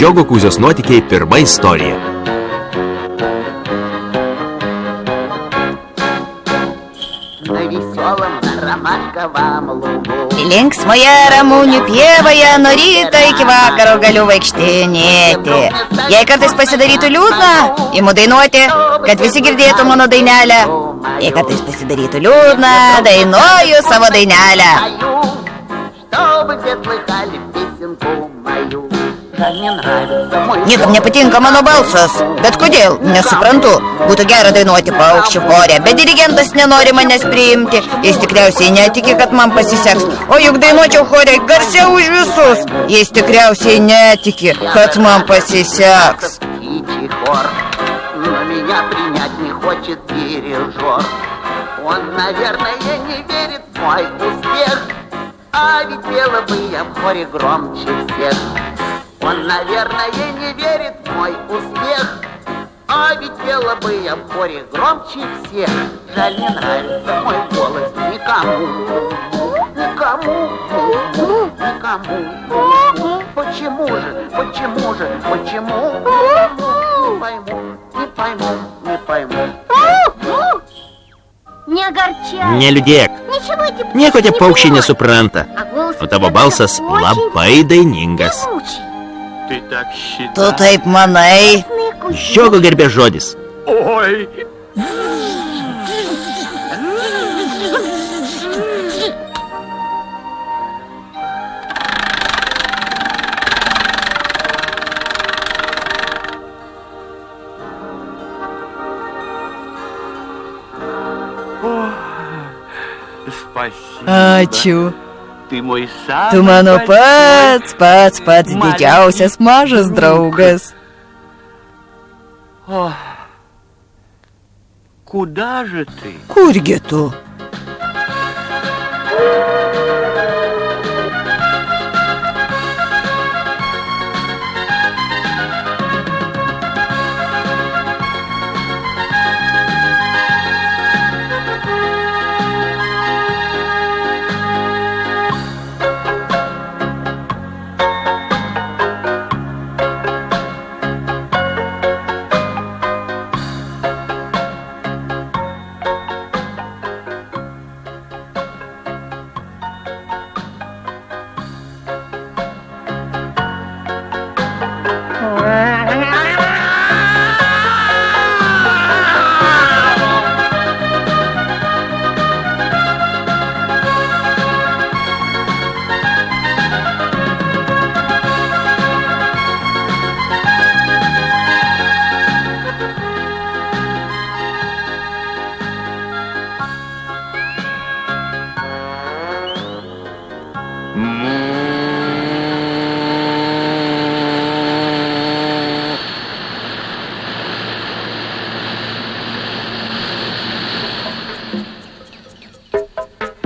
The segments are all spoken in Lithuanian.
Žiogo Kūzios nuotykiai pirma istorija. Linksmoje Ramunių pievoje nuo ryto iki vakaro galiu vaikštinėti. Jei kartais pasidarytų liūdna, imu dainuoti, kad visi girdėtų mano dainelę. Jei kartais pasidarytų liūdna, dainuoju savo dainelę. Niekam nepatinka mano balsas, bet kodėl, nesuprantu. Būtų gera dainuoti paukščių chore, bet dirigentas nenori manęs priimti. Jis tikriausiai netiki, kad man pasiseks. O juk dainuočiau chore garsiau už visus. Jis tikriausiai netiki, kad man pasiseks. Он, наверное, не верит в мой успех, а ведь пела бы я в хоре громче всех. Он, наверное, не верит в мой успех, а ведь пела бы я в хоре громче всех. Жаль, не нравится мой голос никому, никому, никому. Почему же, почему же, почему? Не пойму, не пойму, не пойму. Не огорчай. Не liūdėk. Nieko tie paukščiai nesupranta. O tavo balsas labai dainingas. Tu taip manai? Žiogo garbės žodis. Ой! Ačiū. Tu mano pats didžiausias mažas draugas. Куда же ты? Kurgi tu?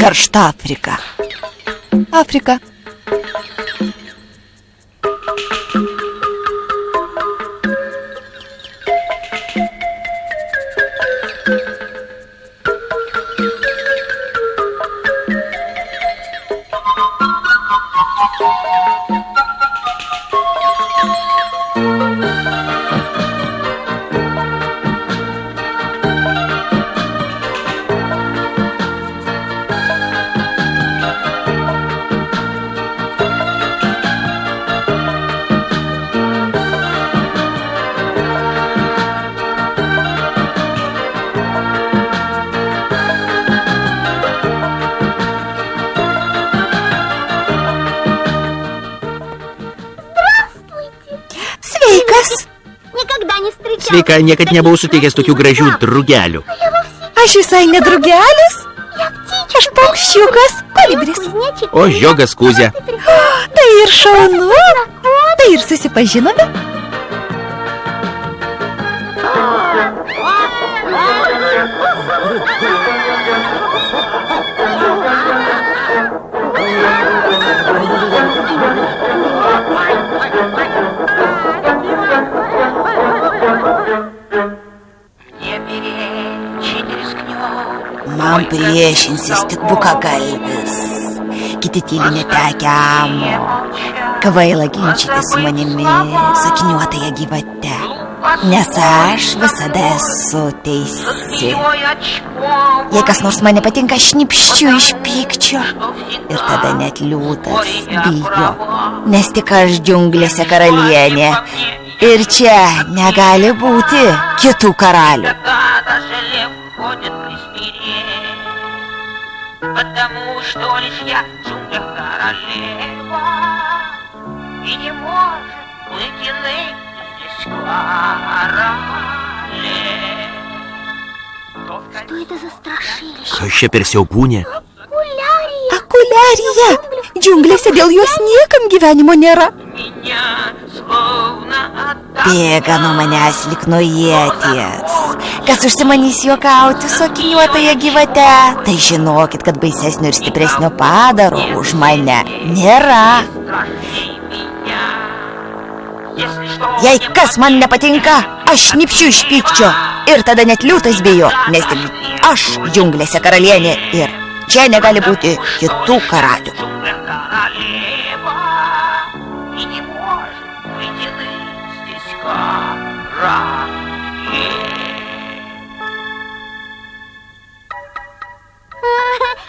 Karšta Afrika. Afrika. Sveika, niekad nebuvau suteikęs tokių gražių drugelių. Aš visai ne drugelis. Aš paukščiukas, kolibris. O Žiogas Kūzė. Tai ir šaunu. Tai ir susipažinome. Man priešinsis tik bukagalvis, kiti tyli netekę amo. Kvaila ginčytis su manimi, sakiniuotąją gyvate, nes aš visada esu teisi. Jei kas nors man nepatinka, šnipščiu iš pykčio. Ir tada net liūtas bijo, nes tik aš džiunglėse karalienė. Ir čia negali būti kitų karalių. Потому что лишь я в джунглях королева и не может быть иных здесь короли. Что это за страшилище? Kas čia per siaubūnė? Akuliarija! Džiunglėse dėl jos niekam gyvenimo nėra. Меня словно отдал. Bėga nuo manęs lyg nuo ieties. Kas užsimanys juokauti su akiniuotąją gyvate, tai žinokit, kad baisesnio ir stipresnio padaro už mane nėra. Страши меня. Если что, Jei kas man nepatinka, aš šnipščiu iš pykčio. Ir tada net liūtas bijo, nes tik aš džiunglėse karalienė ir čia negali būti kitų karalių. в джунглях королева и не может быть иных здесь королей.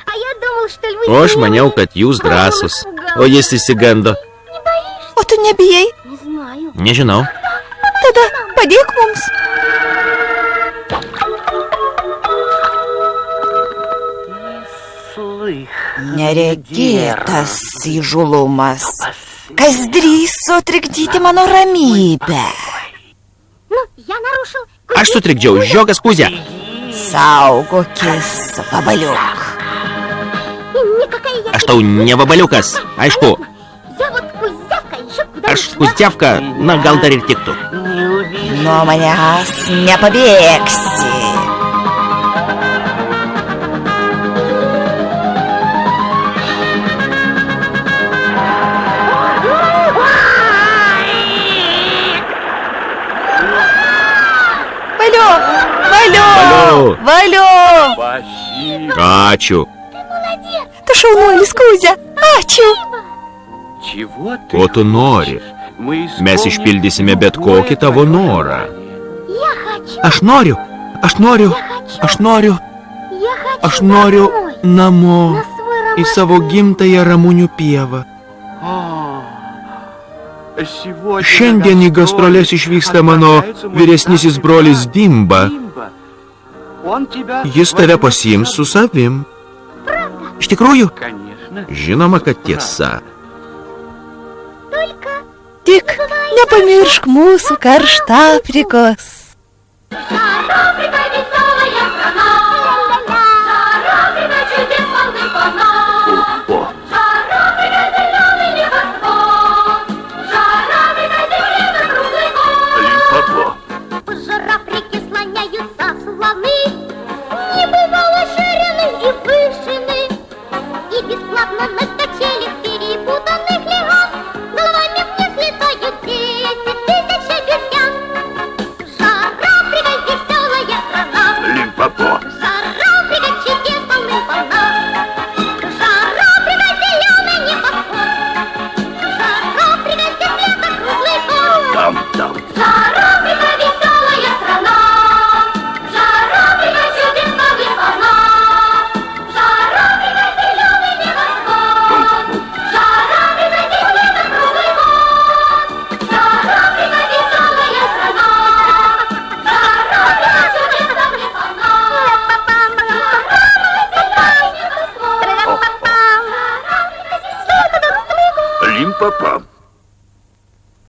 А я думал, что львы... O aš maniau, kad jūs drąsus. O jis įsigando. Не боишься? O tu nebijai? Не знаю. Nežinau. Tada padėk mums. Neregėtas įžulumas. Kas drįso trikdyti mano ramybę? Ну, я нарушил... Aš sutrikdžiau, žiogas Kuzia. Saugokis, vabaliuk. Никакая я... Aš tau ne vabaliukas, aišku. Я вот кузявка еще куда Aš Kuzdevka, na gal dar ir tiktų. Nuo manęs nepabėgsi. Valio! Valio! Valio! Valio! Ačiū. Tu šaunuolis, Kuzia. Ačiū. Ko tu nori? Mes išpildysime bet kokį tavo norą. Я хочу... Aš noriu, aš noriu, aš noriu, aš noriu namo į savo gimtąją Ramunių pievą. Šiandien į gastrolės išvyksta mano vyresnysis brolis Dimba. Jis tave pasiims su savim. Iš tikrųjų? Žinoma, kad tiesa. Tik nepamiršk mūsų karštapirkos. Жар-Африка веселая страна. Жар-Африка чудес полны-полна. Жар-Африка зеленый небосвод. Жар-Африка земля круглый год. По Жар-Африке слоняются слоны. Небывало ширины и вышины. И бесплатно на качелях перепутанных лягах головами вниз летают 10 тысяч обезьян. Жар-Африка веселая страна. Жар-Африка чудес полны-полна. Жар-Африка зеленый небосвод. Жар-Африка земля круглый год. Жар-Африка веселая страна. Жар-Африка чудес полны-полна. Жар-Африка зеленый небосвод. Жар-Африка земля круглый год. Жар-Африка веселая страна. Жар-Африка чудес полны-полна. Лимпопам.